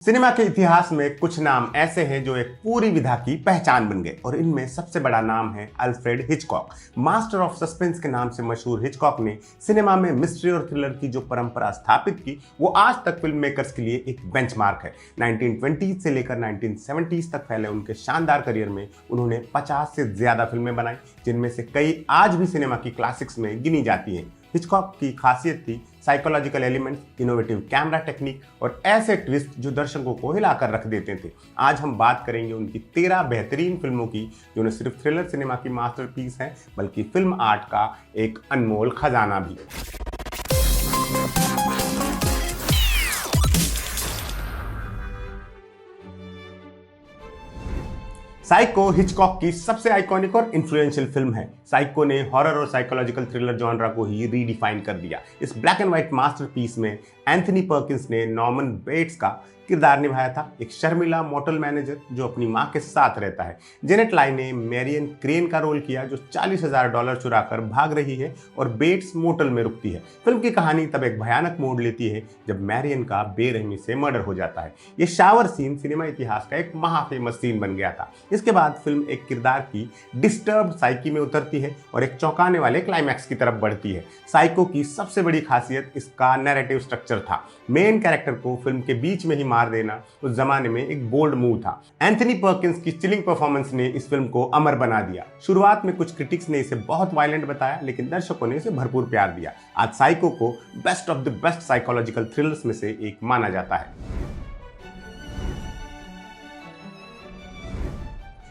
Cinema के इतिहास में कुछ नाम ऐसे हैं जो एक पूरी विधा की पहचान बन गए और इनमें सबसे बड़ा नाम है Alfred Hitchcock. Master of suspense के नाम से मशहूर हिचकॉक ने सिनेमा में मिस्ट्री और थ्रिलर की जो परंपरा स्थापित की वो आज तक फिल्म मेकर्स के लिए एक बेंचमार्क है। 1920 से लेकर 1970 तक फैले उनके शानदार करियर में उन्होंने 50 से ज्यादा फिल्में बनाई, जिनमें से कई आज भी सिनेमा की क्लासिक्स में गिनी जाती हैं। हिचकॉक की खासियत थी psychological elements, innovative camera technique और ऐसे ट्विस्ट जो दर्शकों को हिलाकर रख देते थे। आज हम बात करेंगे उनकी 13 बेहतरीन फिल्मों की जो न सिर्फ थ्रिलर सिनेमा की मास्टरपीस है बल्कि फिल्म आर्ट का एक अनमोल खजाना भी। साइको हिचकॉक की सबसे आइकॉनिक और इन्फ्लुएंशियल फिल्म है। साइको ने हॉरर और साइकोलॉजिकल थ्रिलर जॉनरा को ही रीडिफाइन कर दिया। इस ब्लैक एंड व्हाइट मास्टरपीस में एंथनी पर्किंस ने नॉर्मन बेट्स का किरदार निभाया था, एक शर्मिला मोटल मैनेजर जो अपनी मां के साथ रहता है। जेनेट लाई ने मैरियन क्रेन का रोल किया जो $40,000 चुराकर भाग रही है और बेट्स मोटल में रुकती है। फिल्म की कहानी तब एक भयानक मोड़ लेती है जब मैरियन का बेरहमी से मर्डर हो जाता है। ये शावर सीन सिनेमा इतिहास का एक महाफेमस सीन बन गया था। इसके बाद फिल्म एक किरदार की डिस्टर्ब्ड साइकी में उतरती है और एक चौंकाने वाले क्लाइमैक्स की तरफ बढ़ती है। साइको की सबसे बड़ी खासियत इसका नैरेटिव स्ट्रक्चर था। मेन कैरेक्टर को फिल्म के बीच में ही मार देना उस जमाने में एक बोल्ड मूव था। एंथनी पर्किंस की चिलिंग परफॉर्मेंस ने इस फिल्म को अमर बना दिया। शुरुआत में कुछ क्रिटिक्स ने इसे बहुत वायलेंट बताया, लेकिन दर्शकों ने इसे भरपूर प्यार दिया। आज साइको को best of the best psychological thrillers में से एक माना जाता है।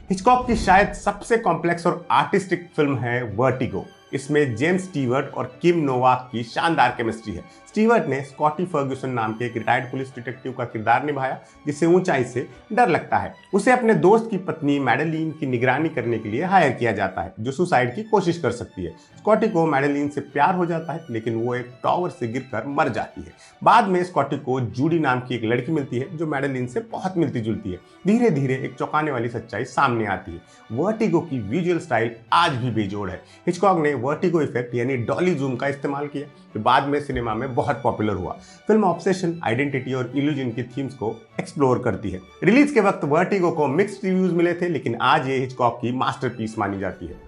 हिचकॉक की शायद सबसे कॉम्प्लेक्स और आर्टिस्टिक फिल्म है वर्टिगो। इसमें जेम्स स्टीवर्ट और किम नोवाक की शानदार केमिस्ट्री है। स्टीवर्ट ने स्कॉटी फर्ग्यूसन नाम के एक रिटायर्ड पुलिस डिटेक्टिव का किरदार निभाया जिसे ऊंचाई से डर लगता है। उसे अपने दोस्त की पत्नी मैडेलीन की निगरानी करने के लिए हायर किया जाता है जो सुसाइड की कोशिश कर सकती है। स्कॉटी को मैडेलीन से प्यार हो जाता है लेकिन वो एक टावर से गिरकर मर जाती है। बाद में स्कॉटी को जूडी नाम की एक लड़की मिलती है जो मैडेलीन से बहुत मिलती जुलती है। धीरे धीरे एक चौंकाने वाली सच्चाई सामने आती है। वर्टिगो की विजुअल स्टाइल आज भी बेजोड़ है। हिचकॉक ने वर्टिगो इफेक्ट यानी डॉली जूम का इस्तेमाल किया जो बाद में सिनेमा में बहुत पॉपुलर हुआ। फिल्म ऑब्सेशन, आइडेंटिटी और इल्यूजन की थीम्स को एक्सप्लोर करती है। रिलीज के वक्त वर्टिगो को मिक्स्ड रिव्यूज मिले थे, लेकिन आज ये हिचकॉक की मास्टरपीस मानी जाती है।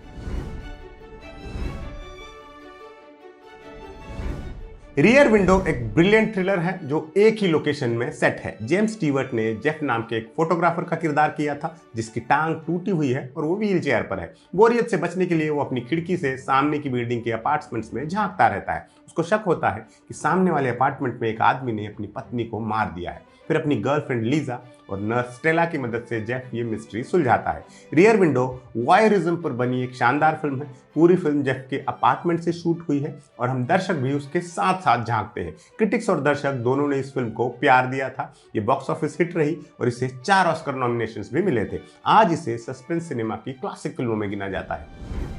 रियर विंडो एक ब्रिलियंट थ्रिलर है जो एक ही लोकेशन में सेट है। जेम्स स्टीवर्ट ने जेफ नाम के एक फोटोग्राफर का किरदार किया था जिसकी टांग टूटी हुई है और वो व्हील चेयर पर है। बोरियत से बचने के लिए वो अपनी खिड़की से सामने की बिल्डिंग के अपार्टमेंट्स में झांकता रहता है। उसको शक होता है कि सामने वाले अपार्टमेंट में एक आदमी ने अपनी पत्नी को मार दिया है। फिर अपनी गर्लफ्रेंड लीजा और नर्स स्टेला की मदद से जेफ ये मिस्ट्री सुलझाता है। रियर विंडो वॉयरिज्म पर बनी एक शानदार फिल्म है। पूरी फिल्म जेफ के अपार्टमेंट से शूट हुई है और हम दर्शक भी उसके साथ साथ झांकते हैं। क्रिटिक्स और दर्शक दोनों ने इस फिल्म को प्यार दिया था। ये बॉक्स ऑफिस हिट रही और इसे 4 ऑस्कर नॉमिनेशंस भी मिले थे। आज इसे सस्पेंस सिनेमा की क्लासिक फिल्मों में गिना जाता है।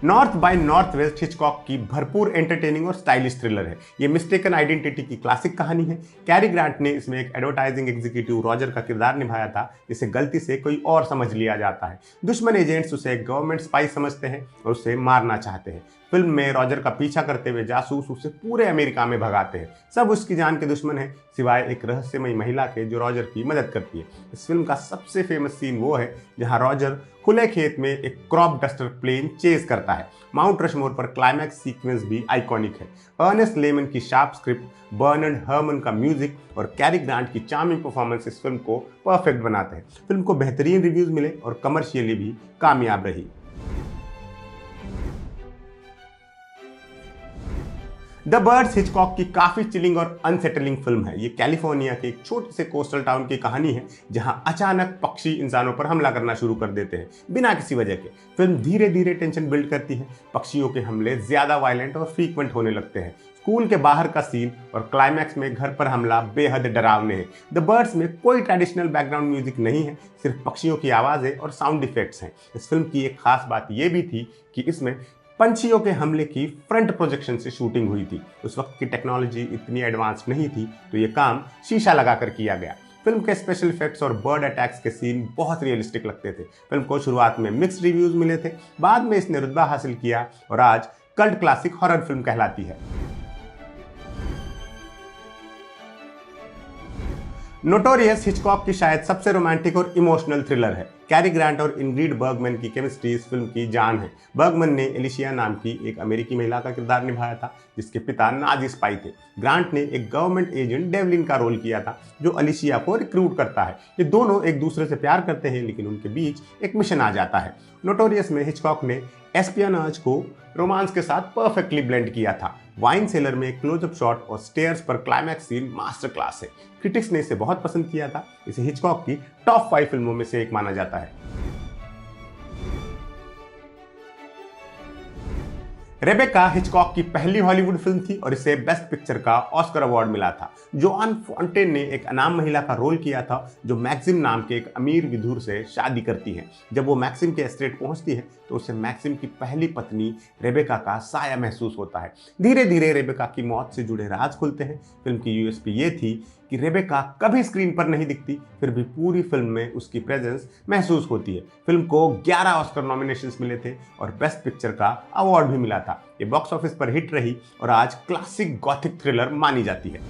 नॉर्थ बाय नॉर्थवेस्ट हिचकॉक की भरपूर एंटरटेनिंग और स्टाइलिश थ्रिलर है। ये मिस्टेकन आइडेंटिटी की क्लासिक कहानी है। कैरी ग्रांट ने इसमें एक एडवर्टाइजिंग एग्जीक्यूटिव रॉजर का किरदार निभाया था जिसे गलती से कोई और समझ लिया जाता है। दुश्मन एजेंट्स उसे एक गवर्नमेंट स्पाई समझते हैं और उसे मारना चाहते हैं। फिल्म में रॉजर का पीछा करते हुए जासूस उसे पूरे अमेरिका में भगाते हैं। सब उसकी जान के दुश्मन हैं सिवाय एक रहस्यमयी महिला के जो रॉजर की मदद करती है। इस फिल्म का सबसे फेमस सीन वो है जहां रॉजर खुले खेत में एक क्रॉप डस्टर प्लेन चेज करता है। माउंट रशमोर पर क्लाइमैक्स सीक्वेंस भी आइकॉनिक है। अर्नेस्ट लेमन की शार्प स्क्रिप्ट, बर्नार्ड हर्मन का म्यूजिक और कैरी ग्रांट की चार्मिंग परफॉर्मेंस इस फिल्म को परफेक्ट बनाते हैं। फिल्म को बेहतरीन रिव्यूज मिले और कमर्शियली भी कामयाब रही। द बर्ड्स हिचकॉक की काफी चिलिंग और अनसेटलिंग फिल्म है। ये कैलिफोर्निया के एक छोटे से कोस्टल टाउन की कहानी है जहां अचानक पक्षी इंसानों पर हमला करना शुरू कर देते हैं बिना किसी वजह के। फिल्म धीरे धीरे टेंशन बिल्ड करती है। पक्षियों के हमले ज्यादा वायलेंट और फ्रीक्वेंट होने लगते हैं। स्कूल के बाहर का सीन और क्लाइमैक्स में घर पर हमला बेहद डरावने हैं। द बर्ड्स में कोई ट्रेडिशनल बैकग्राउंड म्यूजिक नहीं है, सिर्फ पक्षियों की आवाजें और साउंड इफेक्ट्स हैं। इस फिल्म की एक खास बात यह भी थी कि इसमें पंछियों के हमले की फ्रंट प्रोजेक्शन से शूटिंग हुई थी। उस वक्त की टेक्नोलॉजी इतनी एडवांस नहीं थी तो ये काम शीशा लगाकर किया गया। फिल्म के स्पेशल इफेक्ट्स और बर्ड अटैक्स के सीन बहुत रियलिस्टिक लगते थे। फिल्म को शुरुआत में मिक्स्ड रिव्यूज मिले थे, बाद में इसने रुतबा हासिल किया और आज कल्ट क्लासिक हॉरर फिल्म कहलाती है। नोटोरियस हिचकॉक की शायद सबसे रोमांटिक और इमोशनल थ्रिलर है। कैरी ग्रांट और इंग्रिड बर्गमैन की केमिस्ट्री इस फिल्म की जान है। बर्गमैन ने एलिशिया नाम की एक अमेरिकी महिला का किरदार निभाया था जिसके पिता नाजी स्पाई थे। ग्रांट ने एक गवर्नमेंट एजेंट डेवलिन का रोल किया था जो अलिशिया को रिक्रूट करता है। ये दोनों एक दूसरे से प्यार करते हैं लेकिन उनके बीच एक मिशन आ जाता है। नोटोरियस में हिचकॉक ने एस्पियोनाज को रोमांस के साथ परफेक्टली ब्लेंड किया था। वाइन सेलर में क्लोजअप शॉट और स्टेयर्स पर क्लाइमैक्स सीन मास्टर क्लास है। क्रिटिक्स ने इसे बहुत पसंद किया था। इसे हिचकॉक की टॉप 5 फिल्मों में से एक माना जाता है। रेबेका हिचकॉक की पहली हॉलीवुड फिल्म थी और इसे बेस्ट पिक्चर का ऑस्कर अवार्ड मिला था। जोआन फॉन्टेन ने एक अनाम महिला का रोल किया था जो मैक्सिम नाम के एक अमीर विधुर से शादी करती है। जब वो मैक्सिम के एस्टेट पहुंचती है तो उसे मैक्सिम की पहली पत्नी रेबेका का साया महसूस होता है। धीरे धीरे रेबेका की मौत से जुड़े राज खुलते हैं। फिल्म की यूएसपी ये थी कि रेबेका कभी स्क्रीन पर नहीं दिखती, फिर भी पूरी फिल्म में उसकी प्रेजेंस महसूस होती है। फिल्म को 11 ऑस्कर नॉमिनेशंस मिले थे और बेस्ट पिक्चर का अवार्ड भी मिला था। ये बॉक्स ऑफिस पर हिट रही और आज क्लासिक गॉथिक थ्रिलर मानी जाती है।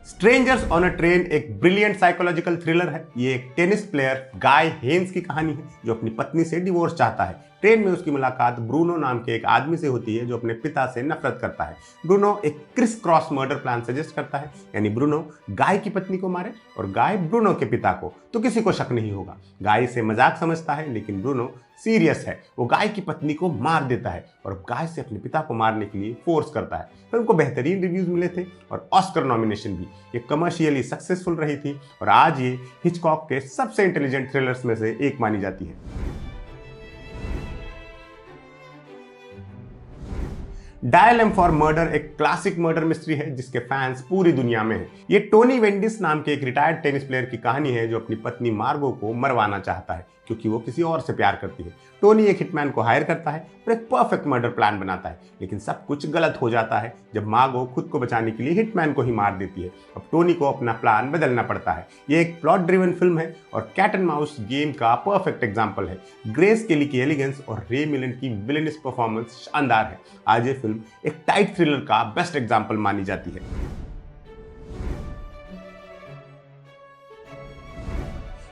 स्ट्रेंजर्स ऑन अ ट्रेन एक ब्रिलियंट साइकोलॉजिकल थ्रिलर है। ये एक टेनिस प्लेयर गाय हेन्स की कहानी है जो अपनी पत्नी से डिवोर्स चाहता है। ट्रेन में उसकी मुलाकात ब्रूनो नाम के एक आदमी से होती है जो अपने पिता से नफरत करता है। ब्रूनो एक criss cross murder plan suggest करता है, यानी ब्रूनो गाय की पत्नी को मारे और गाय ब्रूनो के पिता को, तो किसी को शक नहीं होगा। गाय इसे मजाक समझता है लेकिन ब्रूनो सीरियस है। वो गाय की पत्नी को मार देता है और गाय से अपने पिता को मारने के लिए फोर्स करता है। फिल्म को बेहतरीन रिव्यूज मिले थे और ऑस्कर नॉमिनेशन भी। ये कमर्शियली सक्सेसफुल रही थी और आज ये हिचकॉक के सबसे इंटेलिजेंट थ्रिलर्स में से एक मानी जाती है। डायल एम फॉर मर्डर एक क्लासिक मर्डर मिस्ट्री है जिसके फैंस पूरी दुनिया में हैं। ये टोनी वेंडिस नाम के एक रिटायर्ड टेनिस प्लेयर की कहानी है जो अपनी पत्नी मार्गो को मरवाना चाहता है क्योंकि वो किसी और से प्यार करती है। टोनी एक हिटमैन को हायर करता है और एक परफेक्ट मर्डर प्लान बनाता है, लेकिन सब कुछ गलत हो जाता है जब मार्गो खुद को बचाने के लिए हिटमैन को ही मार देती है। अब टोनी को अपना प्लान बदलना पड़ता है। ये एक प्लॉट ड्रिवन फिल्म है और कैट एंड माउस गेम का परफेक्ट एग्जाम्पल है। ग्रेस केली की एलिगेंस और रे मिलन की विलेनियस परफॉर्मेंस शानदार है। आज ये फिल्म एक टाइट थ्रिलर का बेस्ट एग्जाम्पल मानी जाती है।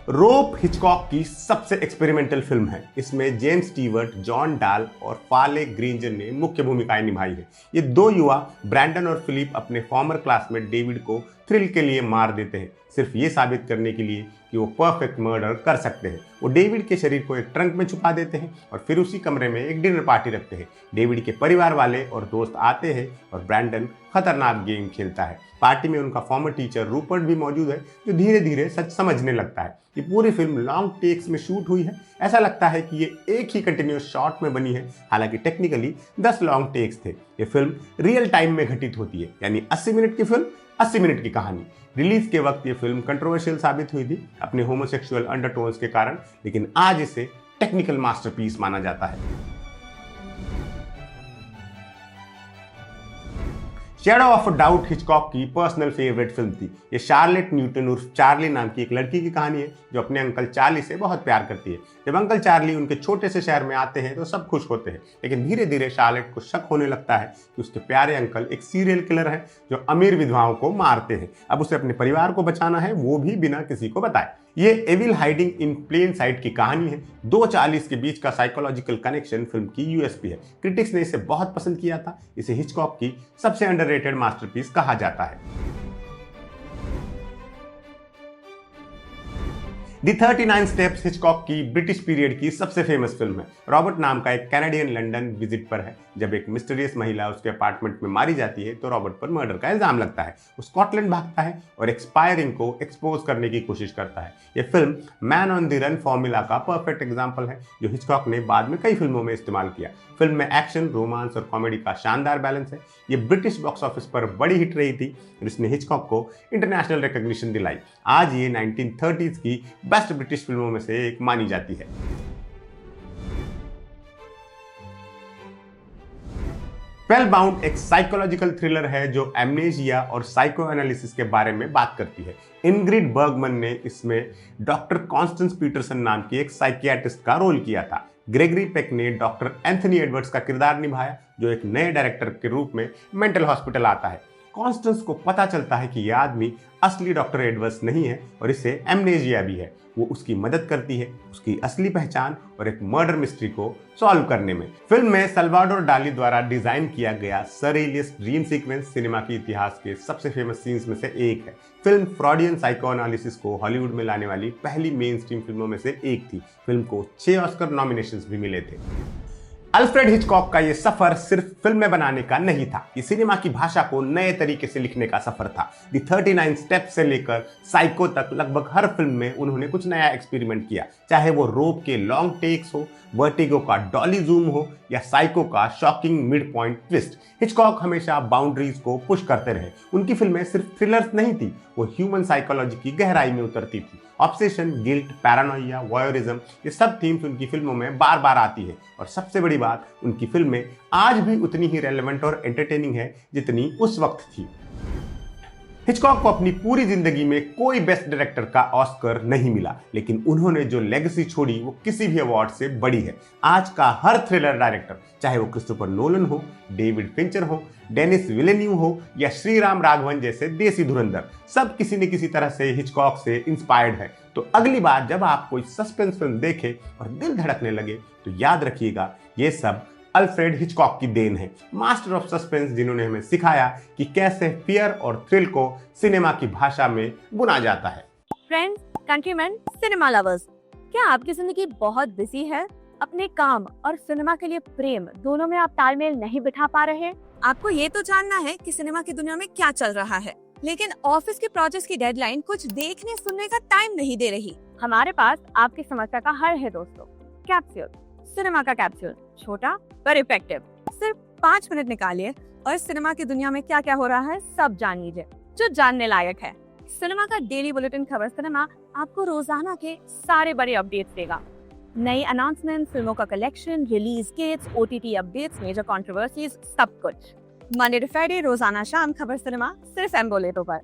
रोप हिचकॉक की सबसे एक्सपेरिमेंटल फिल्म है। इसमें जेम्स स्टीवर्ट, जॉन डाल और फाले ग्रेंजर ने मुख्य भूमिकाएं निभाई है। ये दो युवा ब्रैंडन और फिलिप अपने फॉर्मर क्लासमेट डेविड को थ्रिल के लिए मार देते हैं, सिर्फ ये साबित करने के लिए कि वो परफेक्ट मर्डर कर सकते हैं। वो डेविड के शरीर को एक ट्रंक में छुपा देते हैं और फिर उसी कमरे में एक डिनर पार्टी रखते हैं। डेविड के परिवार वाले और दोस्त आते हैं और ब्रैंडन खतरनाक गेम खेलता है। पार्टी में उनका फॉर्मर टीचर रूपर्ट भी मौजूद है जो धीरे धीरे सच समझने लगता है। ये पूरी फिल्म लॉन्ग टेक्स में शूट हुई है। ऐसा लगता है कि ये एक ही कंटिन्यूअस शॉट में बनी है, हालांकि टेक्निकली 10 लॉन्ग टेक्स थे। ये फिल्म रियल टाइम में घटित होती है, यानी 80 मिनट की फिल्म 80 मिनट की कहानी। रिलीज के वक्त ये फिल्म कंट्रोवर्शियल साबित हुई थी अपने होमोसेक्सुअल अंडरटोन्स के कारण, लेकिन आज इसे टेक्निकल मास्टरपीस माना जाता है। Shadow of a doubt Hitchcock की पर्सनल फेवरेट फिल्म थी। ये शार्लेट न्यूटन उर्फ चार्ली नाम की एक लड़की की कहानी है जो अपने अंकल चार्ली से बहुत प्यार करती है। जब अंकल चार्ली उनके छोटे से शहर में आते हैं तो सब खुश होते हैं, लेकिन धीरे धीरे शार्लेट को शक होने लगता है कि उसके प्यारे अंकल एक सीरियल किलर है जो अमीर विधवाओं को मारते हैं। अब उसे अपने परिवार को बचाना है, वो भी बिना किसी को बताए। ये evil hiding in plain sight की कहानी है। दो चार्लीज के बीच का साइकोलॉजिकल कनेक्शन फिल्म की यूएसपी है। क्रिटिक्स ने इसे बहुत पसंद किया था। इसे हिचकॉक की सबसे अंडररेटेड मास्टरपीस कहा जाता है। दी 39 स्टेप्स हिचकॉक की ब्रिटिश पीरियड की सबसे फेमस फिल्म है। रॉबर्ट नाम का एक कैनेडियन लंदन विजिट पर है। जब एक मिस्टीरियस महिला उसके अपार्टमेंट में मारी जाती है तो रॉबर्ट पर मर्डर का इल्जाम लगता है। वो स्कॉटलैंड भागता है और एक्सपायरिंग को एक्सपोज करने की कोशिश करता है। यह film man on the run formula का परफेक्ट एग्जाम्पल है जो हिचकॉक ने बाद में कई फिल्मों में इस्तेमाल किया। फिल्म में एक्शन, रोमांस और कॉमेडी का शानदार बैलेंस है। ये ब्रिटिश बॉक्स ऑफिस पर बड़ी हिट रही थी और इसने हिचकॉक को इंटरनेशनल रिकॉग्निशन दिलाई। आज ये 1930s की बेस्ट ब्रिटिश फिल्मों में से एक मानी जाती है। स्पेलबाउंड एक साइकोलॉजिकल थ्रिलर है जो एमनेशिया और साइको एनालिसिस के बारे में बात करती है। इंग्रिड बर्गमन ने इसमें डॉक्टर कॉन्स्टेंस पीटरसन नाम की एक साइकियाट्रिस्ट का रोल किया था। ग्रेगरी पेक ने डॉक्टर एंथनी एडवर्ड्स का किरदार निभाया, जो एक नए डायरेक्टर के रूप में मेंटल हॉस्पिटल आता है। कॉन्स्टेंस को पता चलता है कि यह आदमी असली डॉक्टर एडवर्ड्स नहीं है और इसे एमनेजिया भी है। वो उसकी मदद करती है उसकी असली पहचान और एक मर्डर मिस्ट्री को सॉल्व करने में। फिल्म में सल्वाडोर डाली द्वारा डिजाइन किया गया सरेलियस ड्रीम सीक्वेंस सिनेमा के इतिहास के सबसे फेमस सीन्स में से एक है। फिल्म फ्रॉडियन साइकोएनालिसिस को हॉलीवुड में लाने वाली पहली मेन स्ट्रीम फिल्मों में से एक थी। फिल्म को 6 ऑस्कर नॉमिनेशंस भी मिले थे। अल्फ्रेड हिचकॉक का ये सफर सिर्फ फिल्में बनाने का नहीं था, ये सिनेमा की भाषा को नए तरीके से लिखने का सफर था। दी 39 स्टेप्स से लेकर साइको तक लगभग हर फिल्म में उन्होंने कुछ नया एक्सपेरिमेंट किया, चाहे वो रोप के लॉन्ग टेक्स हो, वर्टिगो का डॉली जूम हो या साइको का shocking mid point twist. Hitchcock हमेशा बाउंड्रीज को पुश करते रहे। उनकी फिल्में सिर्फ थ्रिलर्स नहीं थी, वो ह्यूमन साइकोलॉजी की गहराई में उतरती थी। ऑब्सेशन, गिल्ट, पैरानोइया, वॉयरिज्म, ये सब थीम्स उनकी फिल्मों में बार बार आती है। और सबसे बड़ी बात, उनकी फिल्में आज भी उतनी ही रेलेवेंट और एंटरटेनिंग है जितनी उस वक्त थी। हिचकॉक को अपनी पूरी जिंदगी में कोई बेस्ट डायरेक्टर का ऑस्कर नहीं मिला, लेकिन उन्होंने जो लेगेसी छोड़ी वो किसी भी अवार्ड से बड़ी है। आज का हर थ्रिलर डायरेक्टर, चाहे वो क्रिस्टोफर नोलन हो, डेविड फिंचर हो, डेनिस विलेन्यू हो या श्रीराम राघवन जैसे देसी धुरंधर, सब किसी न किसी तरह से हिचकॉक से इंस्पायर्ड है। तो अगली बार जब आप कोई सस्पेंस फिल्म देखें और दिल धड़कने लगे तो याद रखिएगा, ये सब अल्फ्रेड हिचकॉक की देन है, मास्टर ऑफ सस्पेंस, जिन्होंने हमें सिखाया कि कैसे फियर और थ्रिल को सिनेमा की भाषा में बुना जाता है। फ्रेंड्स, कंट्रीमैन, सिनेमा लवर्स, क्या आपकी जिंदगी बहुत बिजी है? अपने काम और सिनेमा के लिए प्रेम दोनों में आप तालमेल नहीं बिठा पा रहे? आपको ये तो जानना है कि सिनेमा की दुनिया में क्या चल रहा है, लेकिन ऑफिस के प्रोजेक्ट्स की डेडलाइन कुछ देखने सुनने का टाइम नहीं दे रही। हमारे पास आपकी समस्या का हल है दोस्तों। कैप्सूल, सिनेमा का कैप्सूल, छोटा पर इफेक्टिव। सिर्फ 5 मिनट निकालिए और सिनेमा की दुनिया में क्या क्या हो रहा है सब जान लीजिए, जो जानने लायक है। सिनेमा का डेली बुलेटिन खबर सिनेमा आपको रोजाना के सारे बड़े अपडेट्स देगा। नई अनाउंसमेंट, फिल्मों का collection, release dates, OTT updates, major controversies, सब कुछ। मंडे टू फ्राइडे रोजाना शाम खबर सिनेमा सिर्फ एम्बोलेटो पर।